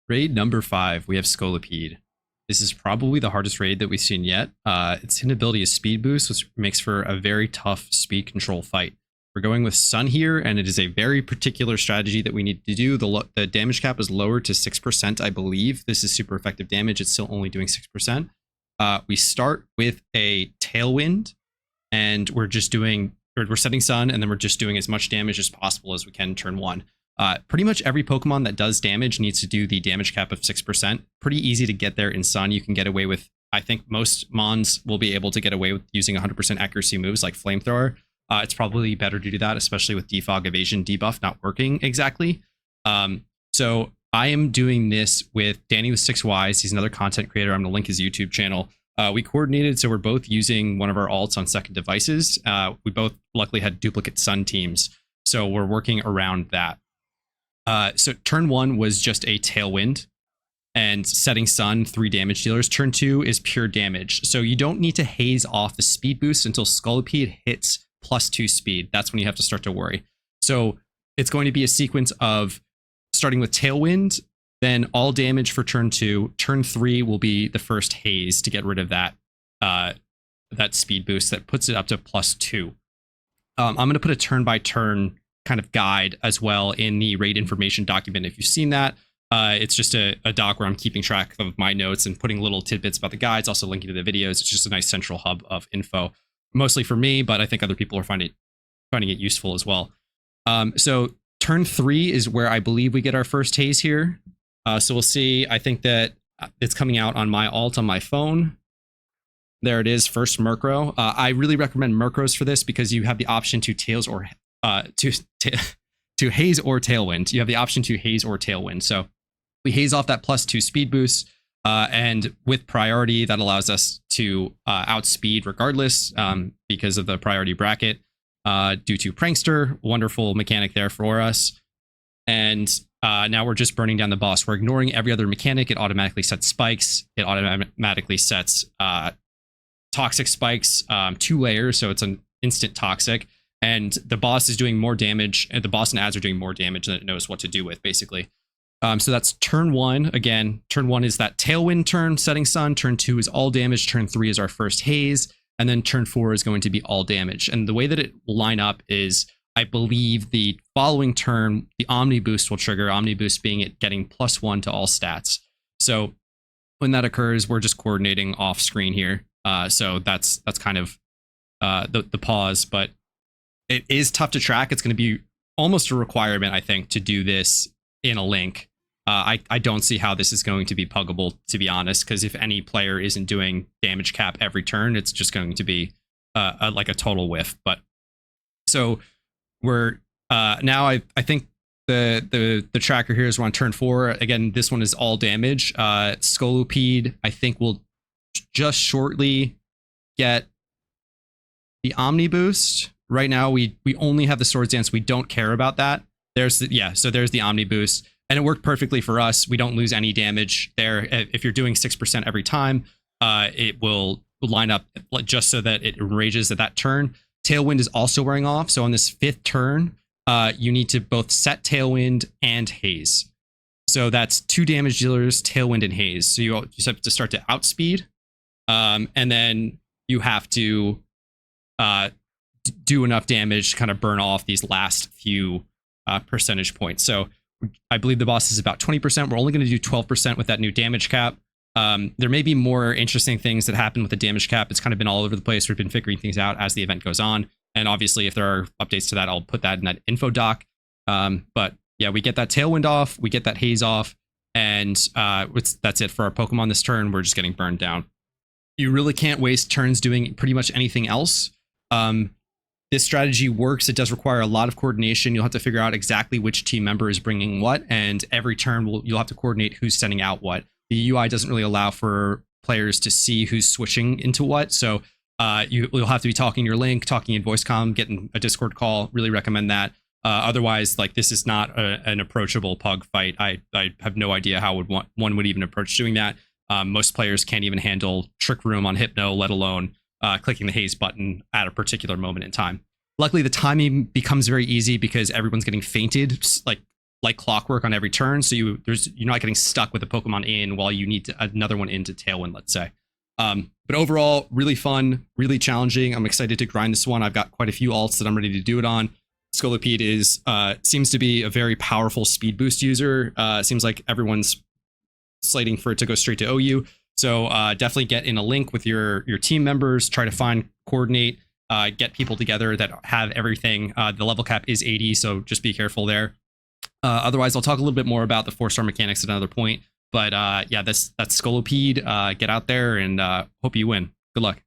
Raid number 5, we have Scolipede. This is probably the hardest raid that we've seen yet. Its hidden ability is Speed Boost, which makes for a very tough speed control fight. We're going with Sun here, and it is a very particular strategy that we need to do. The damage cap is lowered to 6%, I believe. This is super effective damage. It's still only doing 6%. We start with a Tailwind, and we're setting Sun, and then we're just doing as much damage as possible as we can turn 1. Pretty much every Pokemon that does damage needs to do the damage cap of 6%. Pretty easy to get there in Sun. You can get away with, I think most Mons will be able to get away with using 100% accuracy moves like Flamethrower. It's probably better to do that, especially with Defog Evasion debuff not working exactly. So I am doing this with Danny with 6Ys. He's another content creator. I'm going to link his YouTube channel. We coordinated, so we're both using one of our alts on second devices. We both luckily had duplicate Sun teams, so we're working around that. So turn 1 was just a Tailwind and setting Sun 3 damage dealers. Turn 2 is pure damage. So you don't need to haze off the speed boost until Scolipede hits +2 speed. That's when you have to start to worry. So it's going to be a sequence of starting with Tailwind, then all damage for turn 2. Turn 3 will be the first haze to get rid of that speed boost that puts it up to +2. I'm going to put a turn-by-turn kind of guide as well in the raid information document. If you've seen that, it's just a doc where I'm keeping track of my notes and putting little tidbits about the guides, also linking to the videos. It's just a nice central hub of info, mostly for me, but I think other people are finding it useful as well. So turn 3 is where I believe we get our first haze here. So we'll see. I think that it's coming out on my alt on my phone. There it is, first Murkrow. I really recommend Murkrows for this because you have the option to haze or Tailwind. You have the option to haze or Tailwind. So we haze off that +2 speed boost, and with priority, that allows us to outspeed regardless because of the priority bracket due to Prankster. Wonderful mechanic there for us. And now we're just burning down the boss. We're ignoring every other mechanic. It automatically sets spikes. It automatically sets toxic spikes, 2 layers, so it's an instant toxic. And the boss is doing more damage, and the boss and ads are doing more damage than it knows what to do with, basically. So that's turn 1. Again, turn 1 is that Tailwind turn, setting Sun. Turn 2 is all damage. Turn 3 is our first haze. And then turn 4 is going to be all damage. And the way that it will line up is, I believe the following turn, the Omni Boost will trigger. Omni Boost being it getting +1 to all stats. So when that occurs, we're just coordinating off screen here. So that's kind of the pause, but it is tough to track. It's going to be almost a requirement, I think, to do this in a link. I don't see how this is going to be puggable, to be honest, because if any player isn't doing damage cap every turn, it's just going to be like a total whiff. But so we're now I think the tracker here is on turn 4. Again, this one is all damage. Scolipede, I think, will just shortly get the Omni Boost. Right now, we only have the Swords Dance. We don't care about that. So there's the Omni Boost, and it worked perfectly for us. We don't lose any damage there. If you're doing 6% every time, it will line up just so that it enrages at that turn. Tailwind is also wearing off, so on this 5th turn, you need to both set Tailwind and haze. So that's 2 damage dealers, Tailwind and haze. So you just have to start to outspeed, and then you have to do enough damage to kind of burn off these last few percentage points. So I believe the boss is about 20%. We're only going to do 12% with that new damage cap. There may be more interesting things that happen with the damage cap. It's kind of been all over the place. We've been figuring things out as the event goes on. And obviously, if there are updates to that, I'll put that in that info doc. But yeah, we get that Tailwind off, we get that haze off, and that's it for our Pokemon this turn. We're just getting burned down. You really can't waste turns doing pretty much anything else. This strategy works. It does require a lot of coordination. You'll have to figure out exactly which team member is bringing what, and every turn you'll have to coordinate who's sending out what. The UI doesn't really allow for players to see who's switching into what, so you'll have to be talking your link, talking in voice comm, getting a Discord call. Really recommend that. Otherwise, like, this is not an approachable pug fight. I have no idea how one would even approach doing that. Most players can't even handle Trick Room on Hypno, let alone clicking the haze button at a particular moment in time. Luckily, the timing becomes very easy because everyone's getting fainted like like clockwork on every turn, so you're not getting stuck with a Pokemon in while you need another one into Tailwind, let's say. But overall, really fun, really challenging. I'm excited to grind this one. I've got quite a few alts that I'm ready to do it on. Scolipede seems to be a very powerful speed boost user. Seems like everyone's slating for it to go straight to OU. So definitely get in a link with your team members, try to coordinate, get people together that have everything. The level cap is 80, so just be careful there. Otherwise, I'll talk a little bit more about the 4-star mechanics at another point. But yeah, that's Scolipede. Get out there and hope you win. Good luck.